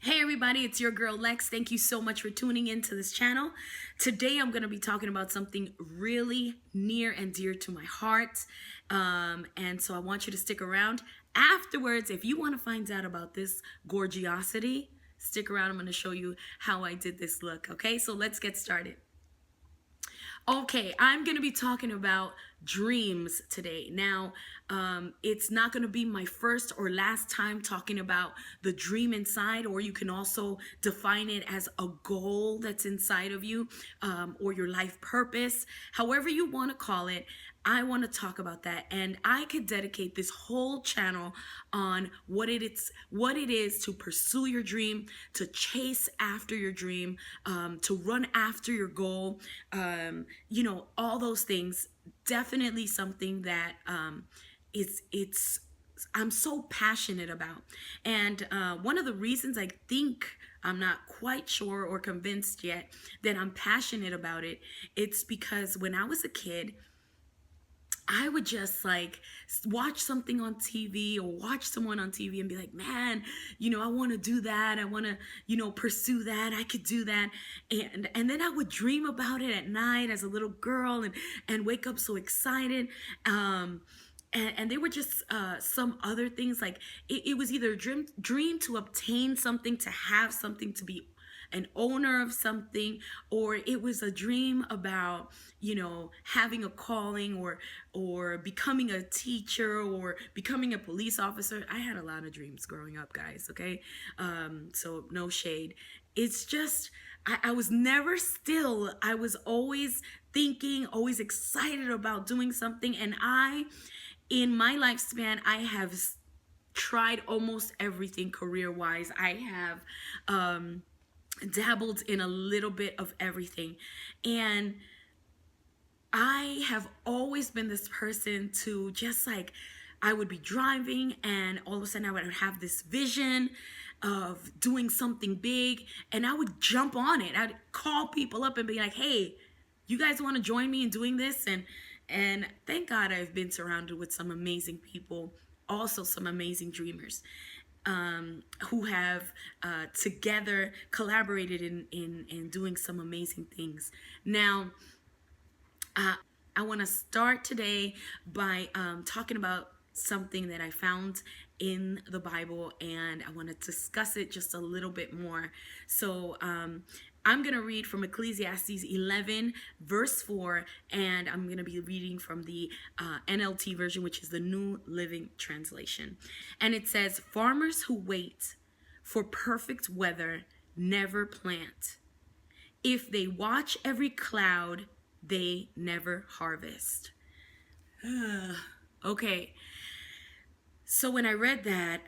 Hey everybody, it's your girl Lex. Thank you so much for tuning into this channel. Today I'm going to be talking about something really near and dear to my heart. And so I want you to stick around. Afterwards, if you want to find out about this gorgeosity, stick around. I'm going to show you how I did this look. Okay, so let's get started. Okay, I'm going to be talking about dreams today. Now, it's not going to be my first or last time talking about the dream inside, or you can also define it as a goal that's inside of you, or your life purpose. However you want to call it, I want to talk about that, and I could dedicate this whole channel on what it is to pursue your dream, to chase after your dream, to run after your goal, all those things. Definitely something that I'm so passionate about. And one of the reasons I think, I'm not quite sure or convinced yet that I'm passionate about it, it's because when I was a kid, I would just like watch something on TV or watch someone on TV and be like, man, I want to do that. I want to, pursue that. I could do that. And then I would dream about it at night as a little girl and wake up so excited. And they were just some other things, like it was either a dream to obtain something, to have something, to be an owner of something, or it was a dream about having a calling, or becoming a teacher, or becoming a police officer. I had a lot of dreams growing up, guys, okay? So no shade. It's just I was never still. I was always thinking, always excited about doing something. And in my lifespan, I have tried almost everything career-wise. I have dabbled in a little bit of everything, and I have always been this person to just like, I would be driving and all of a sudden I would have this vision of doing something big, and I would jump on it. I'd call people up and be like, hey, you guys want to join me in doing this? And thank God I've been surrounded with some amazing people, also some amazing dreamers, who have together collaborated in doing some amazing things. Now, I want to start today by talking about something that I found in the Bible, and I want to discuss it just a little bit more. So I'm going to read from Ecclesiastes 11 verse 4, and I'm going to be reading from the NLT version, which is the New Living Translation. And it says, farmers who wait for perfect weather never plant. If they watch every cloud, they never harvest. Okay. So when I read that,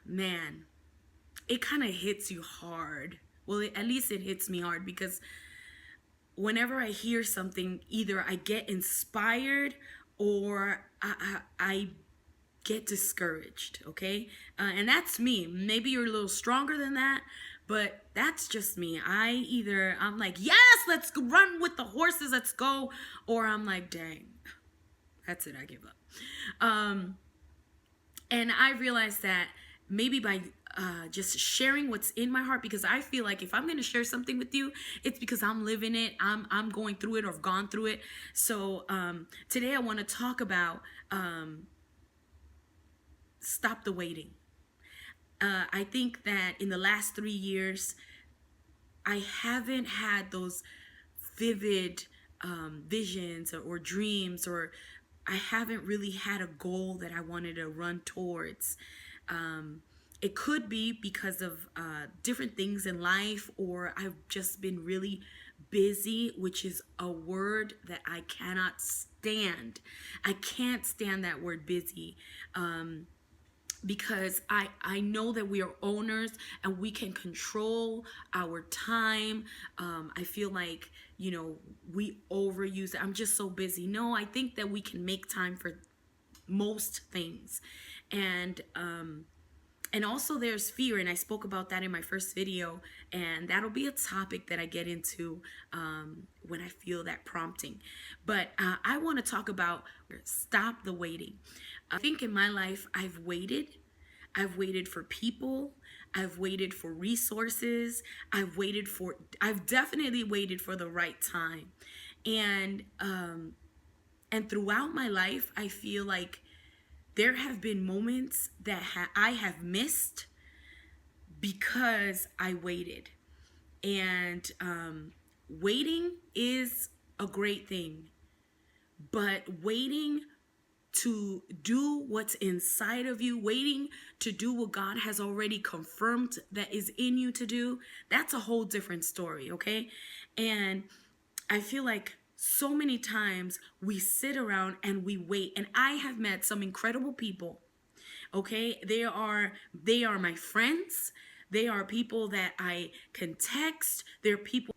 man, it kind of hits you hard. Well, at least it hits me hard, because whenever I hear something, either I get inspired or I get discouraged, okay? And that's me. Maybe you're a little stronger than that, but that's just me. I'm like, yes, let's run with the horses, let's go. Or I'm like, dang, that's it, I give up. And I realized that maybe by just sharing what's in my heart, because I feel like if I'm going to share something with you, it's because I'm living it, I'm going through it, or have gone through it. So today I want to talk about stop the waiting. I think that in the last 3 years, I haven't had those vivid visions or dreams, or I haven't really had a goal that I wanted to run towards. It could be because of different things in life, or I've just been really busy, which is a word that I cannot stand. I can't stand that word, busy. Because I know that we are owners and we can control our time. I feel like, we overuse it. I'm just so busy. No, I think that we can make time for most things. And also there's fear, and I spoke about that in my first video, and that'll be a topic that I get into when I feel that prompting. But I want to talk about stop the waiting. I think in my life I've waited for people. I've waited for resources. I've definitely waited for the right time. And and throughout my life, I feel like there have been moments that I have missed because I waited. And waiting is a great thing, but waiting to do what's inside of you, waiting to do what God has already confirmed that is in you to do, that's a whole different story, okay? And I feel like so many times we sit around and we wait. And I have met some incredible people, okay? They are my friends. They are people that I can text. They're people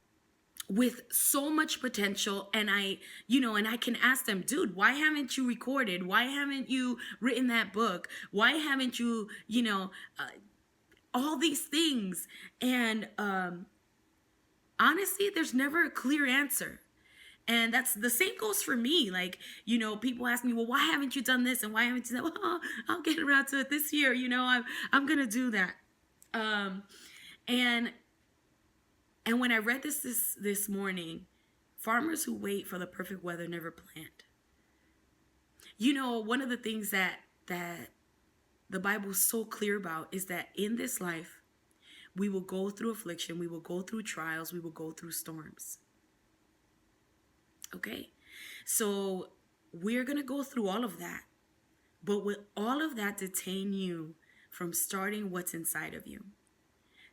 with so much potential, and I can ask them, dude, why haven't you recorded? Why haven't you written that book? Why haven't you, all these things? And honestly, there's never a clear answer. And that's the same goes for me. Like, people ask me, well, why haven't you done this? And why haven't you done that? Well, I'll get around to it this year. I'm going to do that. And when I read this morning, farmers who wait for the perfect weather never plant. One of the things that the Bible is so clear about is that in this life, we will go through affliction, we will go through trials, we will go through storms. Okay? So we're going to go through all of that. But will all of that detain you from starting what's inside of you?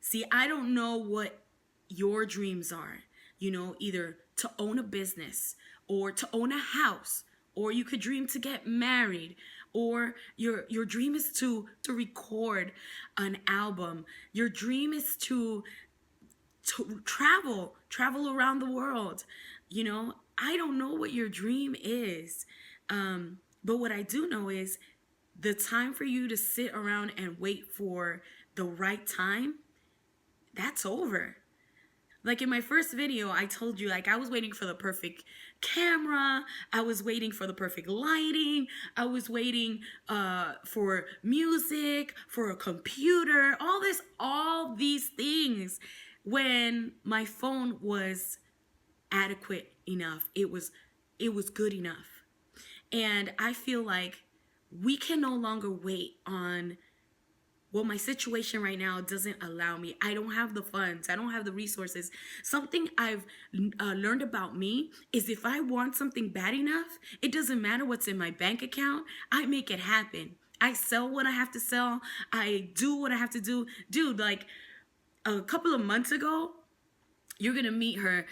See, I don't know what your dreams are, either to own a business or to own a house, or you could dream to get married, or your dream is to record an album. Your dream is to travel around the world. I don't know what your dream is. But what I do know is the time for you to sit around and wait for the right time, that's over. Like in my first video, I told you, like, I was waiting for the perfect camera. I was waiting for the perfect lighting. I was waiting for music, for a computer, all these things, when my phone was adequate enough. It was good enough. And I feel like we can no longer wait on, well, my situation right now doesn't allow me. I don't have the funds. I don't have the resources. Something I've learned about me is if I want something bad enough, it doesn't matter what's in my bank account. I make it happen. I sell what I have to sell. I do what I have to do. Dude, like a couple of months ago, you're going to meet her.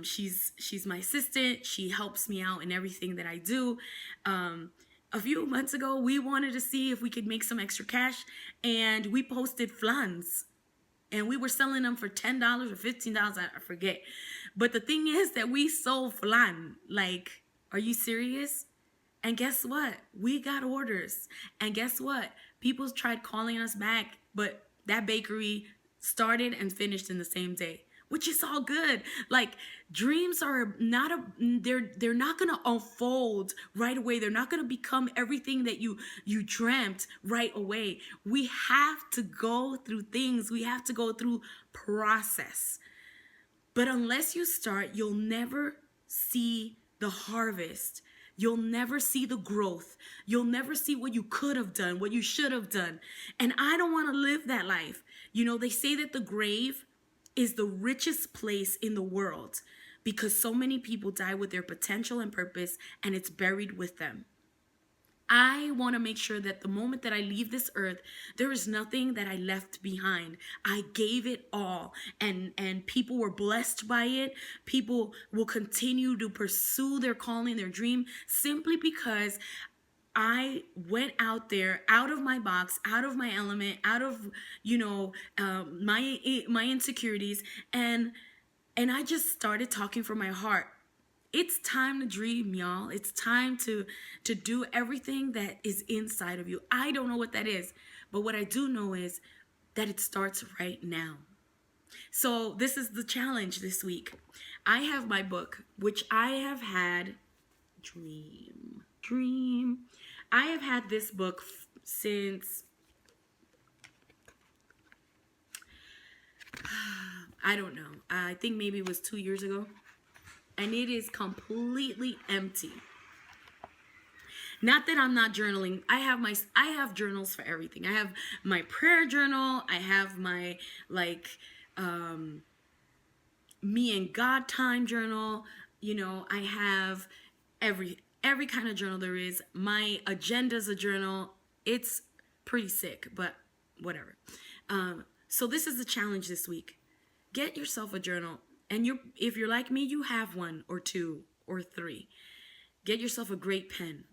She's my assistant. She helps me out in everything that I do. A few months ago, we wanted to see if we could make some extra cash, and we posted flans, and we were selling them for $10 or $15. I forget. But the thing is that we sold flan. Like, are you serious? And guess what? We got orders. And guess what? People tried calling us back, but that bakery started and finished in the same day, which is all good. Like, dreams are not they're not gonna unfold right away. They're not gonna become everything that you dreamt right away. We have to go through things. We have to go through process. But unless you start, you'll never see the harvest. You'll never see the growth. You'll never see what you could have done, what you should have done. And I don't want to live that life. They say that the grave is the richest place in the world because so many people die with their potential and purpose, and it's buried with them. I want to make sure that the moment that I leave this earth, there is nothing that I left behind. I gave it all, and people were blessed by it. People will continue to pursue their calling, their dream, simply because I went out there, out of my box, out of my element, out of, my insecurities, and I just started talking from my heart. It's time to dream, y'all. It's time to do everything that is inside of you. I don't know what that is, but what I do know is that it starts right now. So this is the challenge this week. I have my book, which I have had, Dream. I have had this book since I don't know. I think maybe it was 2 years ago. And it is completely empty. Not that I'm not journaling. I have journals for everything. I have my prayer journal. I have my like um me and God time journal. I have every kind of journal there is. My agenda's a journal. It's pretty sick, but whatever. So this is the challenge this week. Get yourself a journal, and if you're like me, you have one or two or three. Get yourself a great pen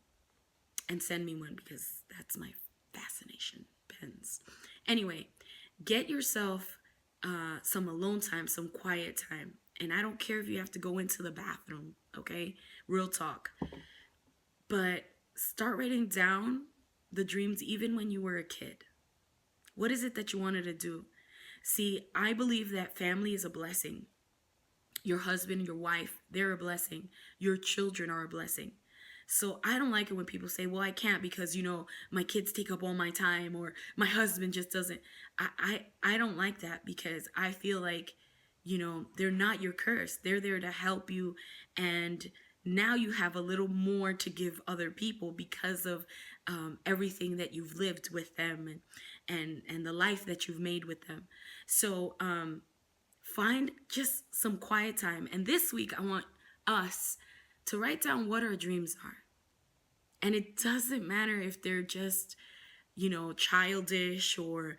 and send me one because that's my fascination, pens. Anyway, get yourself some alone time, some quiet time. And I don't care if you have to go into the bathroom, okay? Real talk. But start writing down the dreams even when you were a kid. What is it that you wanted to do? See, I believe that family is a blessing. Your husband, your wife, they're a blessing. Your children are a blessing. So I don't like it when people say, well, I can't because, my kids take up all my time, or my husband just doesn't. I don't like that, because I feel like, they're not your curse. They're there to help you. And now you have a little more to give other people because of everything that you've lived with them, and the life that you've made with them. So find just some quiet time. And this week, I want us to write down what our dreams are. And it doesn't matter if they're just, childish, or,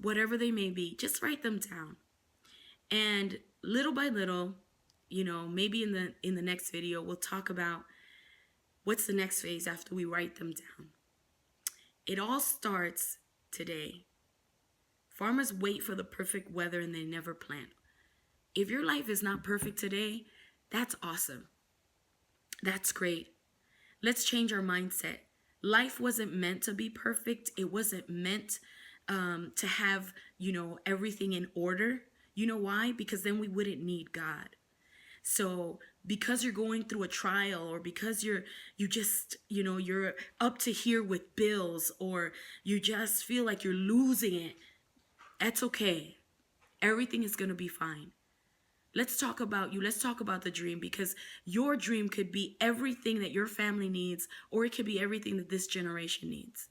whatever they may be. Just write them down. And little by little, maybe in the next video, we'll talk about what's the next phase after we write them down. It all starts today. Farmers wait for the perfect weather and they never plant. If your life is not perfect today, that's awesome. That's great. Let's change our mindset. Life wasn't meant to be perfect. It wasn't meant to have, everything in order. You know why? Because then we wouldn't need God. So because you're going through a trial, or because you're up to here with bills, or you just feel like you're losing it, that's okay. Everything is going to be fine. Let's talk about you. Let's talk about the dream, because your dream could be everything that your family needs, or it could be everything that this generation needs.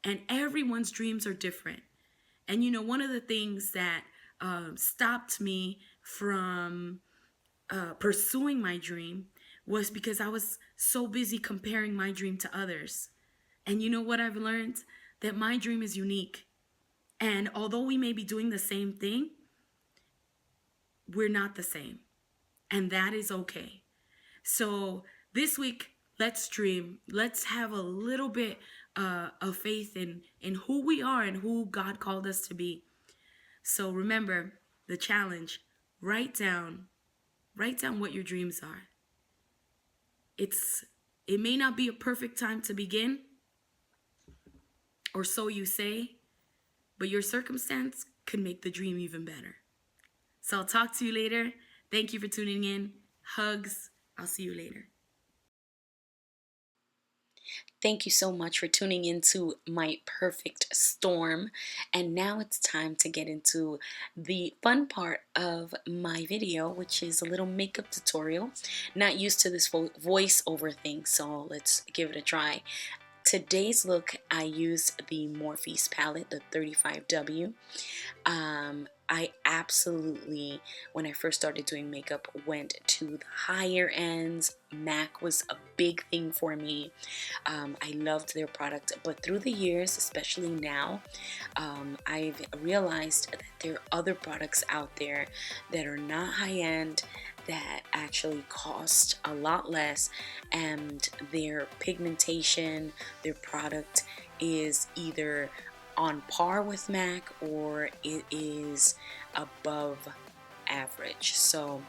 And everyone's dreams are different. And one of the things that stopped me from pursuing my dream was because I was so busy comparing my dream to others. And you know what I've learned? That my dream is unique. And although we may be doing the same thing, we're not the same. And that is okay. So this week, let's dream. Let's have a little bit of faith in who we are and who God called us to be. So remember the challenge. Write down what your dreams are. It may not be a perfect time to begin, or so you say, but your circumstance could make the dream even better. So I'll talk to you later. Thank you for tuning in. Hugs. I'll see you later. Thank you so much for tuning into my perfect storm. And now it's time to get into the fun part of my video, which is a little makeup tutorial. Not used to this voiceover thing, so let's give it a try. Today's look, I used the Morphe's palette, the 35W. I absolutely, when I first started doing makeup, went to the higher ends. MAC was a big thing for me. I loved their product, but through the years, especially now, I've realized that there are other products out there that are not high-end, that actually cost a lot less, and their pigmentation, their product is either on par with MAC or it is above average. So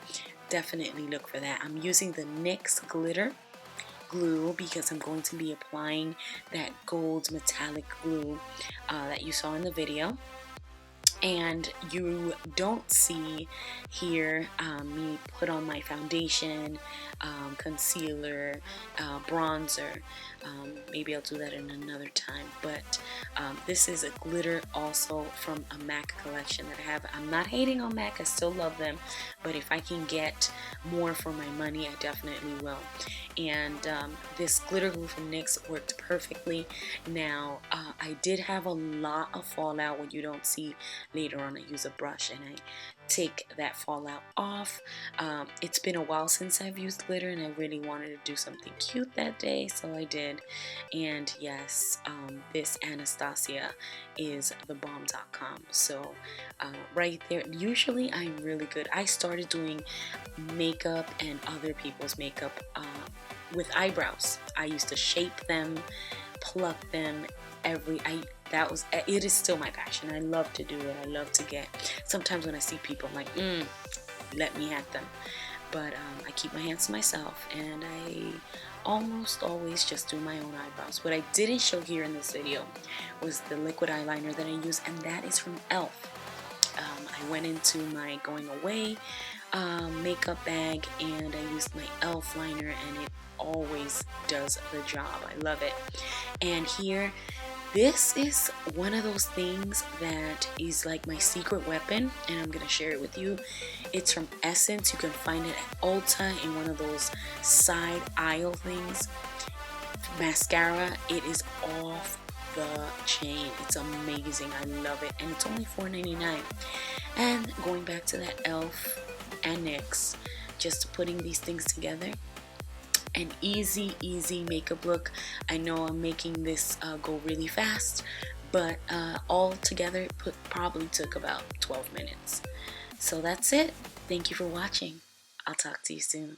definitely look for that. I'm using the NYX glitter glue because I'm going to be applying that gold metallic glue that you saw in the video. And you don't see here me put on my foundation, concealer, bronzer. Maybe I'll do that in another time, but this is a glitter also from a MAC collection that I have. I'm not hating on MAC, I still love them, but if I can get more for my money, I definitely will. And this glitter glue from NYX worked perfectly. Now I did have a lot of fallout. When you don't see later on, I use a brush and I take that fallout off. It's been a while since I've used glitter, and I really wanted to do something cute that day, so I did. And yes, this Anastasia is the bomb.com. So right there, usually I'm really good. I started doing makeup and other people's makeup with eyebrows. I used to shape them, pluck them, it is still my passion. I love to do it. I love to get, sometimes when I see people, I'm like, let me at them. But I keep my hands to myself, and I almost always just do my own eyebrows. What I didn't show here in this video was the liquid eyeliner that I use, and that is from e.l.f. I went into my going away makeup bag, and I used my e.l.f. liner, and it always does the job. I love it. And here, this is one of those things that is like my secret weapon, and I'm gonna share it with you. It's from Essence. You can find it at Ulta in one of those side aisle things. Mascara. It is off the chain. It's amazing. I love it, and it's only $4.99. And going back to that e.l.f. and NYX, just putting these things together. An easy makeup look. I know I'm making this go really fast, but all together it probably took about 12 minutes. So that's it. Thank you for watching. I'll talk to you soon.